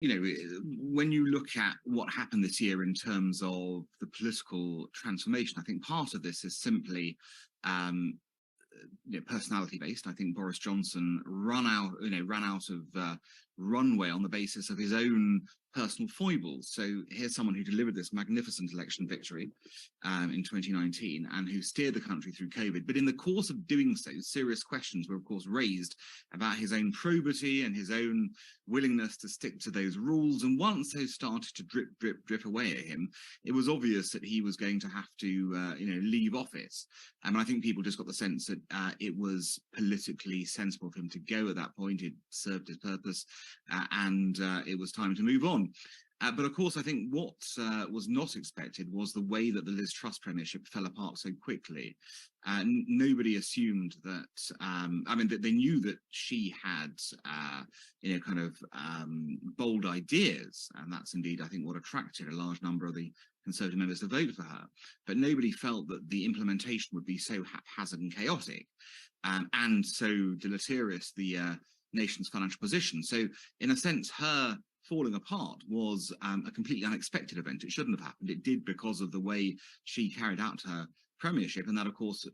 when you look at what happened this year in terms of the political transformation, I think part of this is simply personality based. I think Boris Johnson ran out of runway on the basis of his own personal foibles. So here's someone who delivered this magnificent election victory in 2019 and who steered the country through COVID. But in the course of doing so, serious questions were, of course, raised about his own probity and his own willingness to stick to those rules. And once those started to drip away at him, it was obvious that he was going to have to, leave office. And I think people just got the sense that it was politically sensible for him to go at that point. It served his purpose, and it was time to move on. But of course, I think what was not expected was the way that the Liz Truss premiership fell apart so quickly. Nobody assumed that, that they knew that she had, bold ideas. And that's indeed, I think, what attracted a large number of the Conservative members to vote for her. But nobody felt that the implementation would be so haphazard and chaotic and so deleterious the nation's financial position. So in a sense, her falling apart was a completely unexpected event. It shouldn't have happened. It did because of the way she carried out her premiership, and that, of course,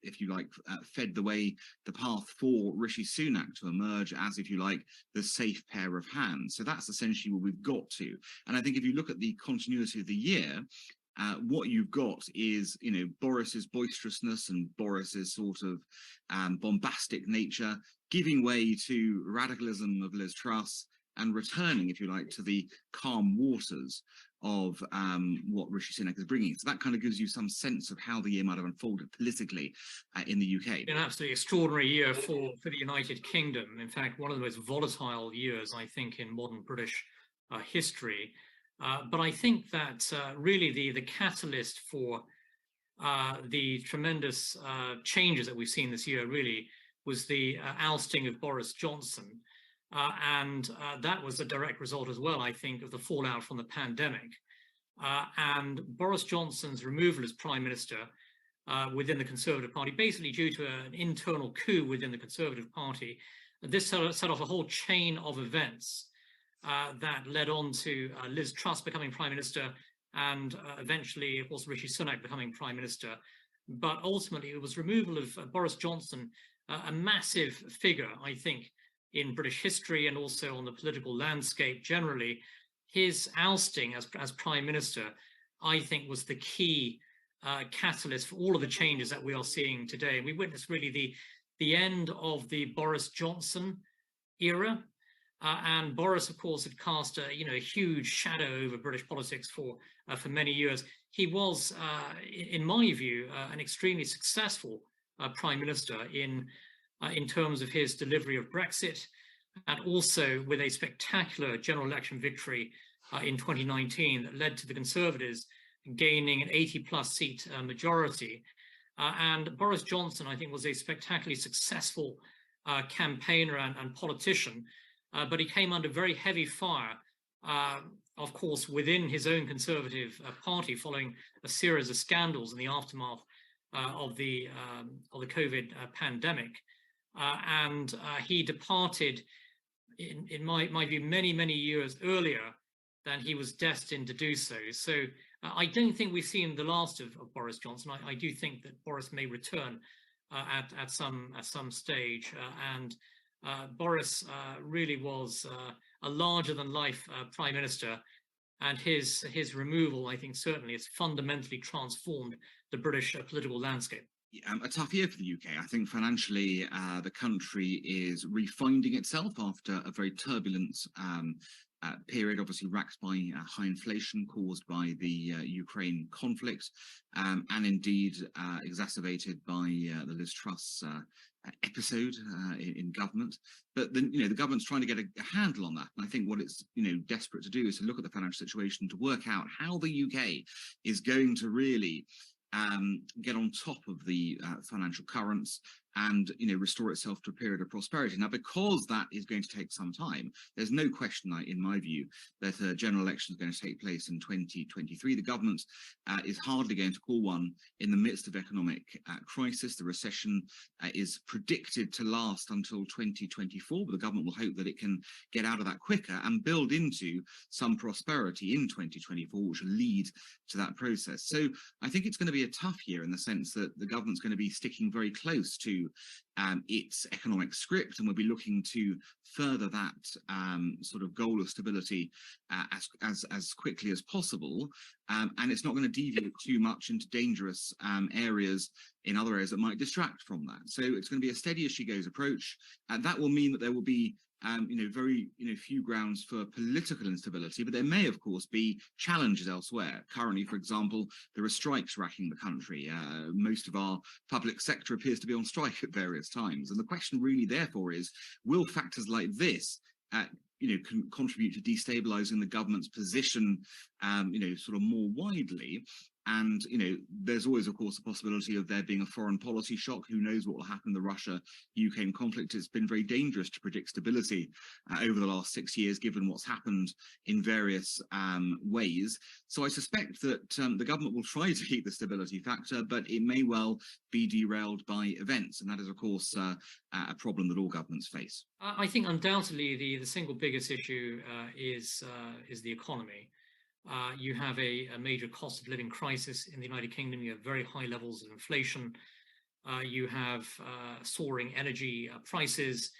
if you like, fed the path for Rishi Sunak to emerge as, if you like, the safe pair of hands. So that's essentially what we've got to. And I think if you look at the continuity of the year, what you've got is, Boris's boisterousness and Boris's sort of bombastic nature giving way to radicalism of Liz Truss, and returning, if you like, to the calm waters of what Rishi Sunak is bringing. So that kind of gives you some sense of how the year might have unfolded politically in the UK. An absolutely extraordinary year for the United Kingdom. In fact, one of the most volatile years, I think, in modern British history. But I think that really the catalyst for the tremendous changes that we've seen this year really was the ousting of Boris Johnson. And that was a direct result as well, I think, of the fallout from the pandemic. And Boris Johnson's removal as Prime Minister within the Conservative Party, basically due to an internal coup within the Conservative Party, this set off a whole chain of events that led on to Liz Truss becoming Prime Minister and eventually, of course, Rishi Sunak becoming Prime Minister. But ultimately, it was removal of Boris Johnson, a massive figure, I think, in British history and also on the political landscape generally. His ousting as Prime Minister, I think, was the key catalyst for all of the changes that we are seeing today. And we witnessed really the end of the Boris Johnson era. And Boris, of course, had cast a huge shadow over British politics for many years. He was, in my view, an extremely successful Prime Minister in terms of his delivery of Brexit, and also with a spectacular general election victory in 2019 that led to the Conservatives gaining an 80-plus seat majority. And Boris Johnson, I think, was a spectacularly successful campaigner and politician, but he came under very heavy fire, of course, within his own Conservative Party following a series of scandals in the aftermath of the COVID pandemic. And he departed, in my view, many years earlier than he was destined to do so. So I don't think we've seen the last of Boris Johnson. I do think that Boris may return at some stage. And Boris really was a larger-than-life Prime Minister, and his removal, I think, certainly has fundamentally transformed the British political landscape. A tough year for the UK. I think financially, the country is refinding itself after a very turbulent period, obviously racked by high inflation caused by the Ukraine conflict, and indeed exacerbated by the Liz Truss episode in government. But the government's trying to get a handle on that. And I think what it's desperate to do is to look at the financial situation to work out how the UK is going to really get on top of the financial currents and restore itself to a period of prosperity. Now, because that is going to take some time, there's no question, in my view, that a general election is going to take place in 2023. The government is hardly going to call one in the midst of economic crisis. The recession is predicted to last until 2024, but the government will hope that it can get out of that quicker and build into some prosperity in 2024, which will lead to that process. So I think it's going to be a tough year in the sense that the government's going to be sticking very close to its economic script, and we'll be looking to further that sort of goal of stability as quickly as possible, and it's not going to deviate too much into dangerous areas in other areas that might distract from that. So it's going to be a steady as she goes approach, and that will mean that there will be very few grounds for political instability, but there may, of course, be challenges elsewhere. Currently, for example, there are strikes racking the country. Most of our public sector appears to be on strike at various times, and the question really, therefore, is: will factors like this contribute to destabilizing the government's position, sort of more widely? And, there's always, of course, the possibility of there being a foreign policy shock. Who knows what will happen in the Russia-Ukraine conflict? It's been very dangerous to predict stability over the last 6 years, given what's happened in various ways. So I suspect that the government will try to keep the stability factor, but it may well be derailed by events. And that is, of course, a problem that all governments face. I think undoubtedly the single biggest issue is the economy. You have a major cost of living crisis in the United Kingdom. You have very high levels of inflation. You have soaring energy prices.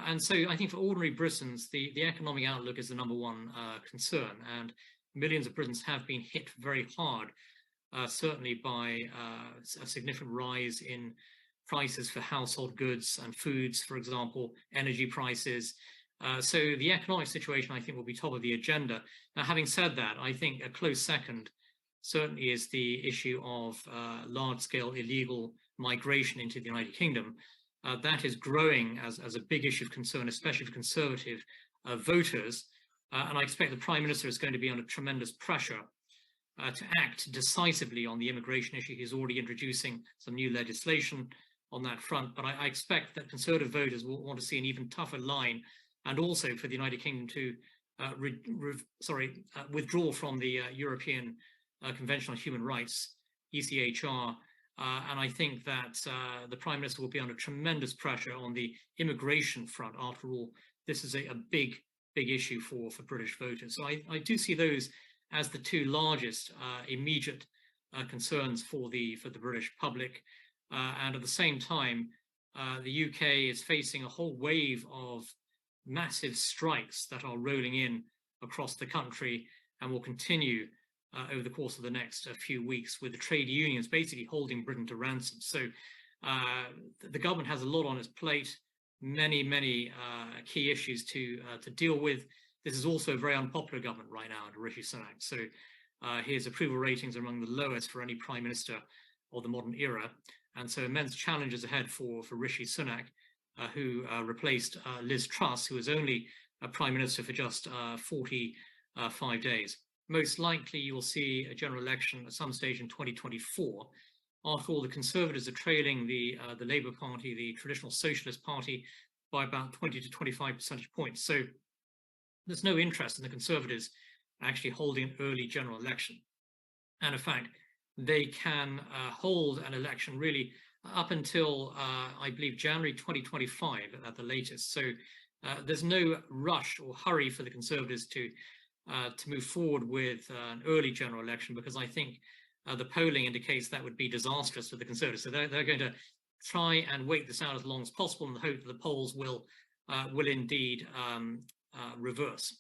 And so I think for ordinary Britons, the economic outlook is the number one concern. And millions of Britons have been hit very hard, certainly by a significant rise in prices for household goods and foods, for example, energy prices. So the economic situation, I think, will be top of the agenda. Now, having said that, I think a close second certainly is the issue of large-scale illegal migration into the United Kingdom. That is growing as a big issue of concern, especially for Conservative voters. And I expect the Prime Minister is going to be under tremendous pressure to act decisively on the immigration issue. He's already introducing some new legislation on that front. But I expect that Conservative voters will want to see an even tougher line, and also for the United Kingdom to withdraw from the European Convention on Human Rights, ECHR. And I think that the Prime Minister will be under tremendous pressure on the immigration front. After all, this is a big issue for British voters. So I do see those as the two largest immediate concerns for the British public. And at the same time, the UK is facing a whole wave of massive strikes that are rolling in across the country and will continue over the course of the next few weeks, with the trade unions basically holding Britain to ransom. So the government has a lot on its plate, many key issues to deal with. This is also a very unpopular government right now under Rishi Sunak. So his approval ratings are among the lowest for any prime minister of the modern era. And so immense challenges ahead for Rishi Sunak, who replaced Liz Truss, who was only a prime minister for just 45 days. Most likely you will see a general election at some stage in 2024. After all, the Conservatives are trailing the Labour Party, the traditional Socialist Party, by about 20 to 25 percentage points. So there's no interest in the Conservatives actually holding an early general election. And in fact, they can hold an election really up until, I believe, January 2025 at the latest. So there's no rush or hurry for the Conservatives to move forward with an early general election, because I think the polling indicates that would be disastrous for the Conservatives. So they're going to try and wait this out as long as possible in the hope that the polls will indeed reverse.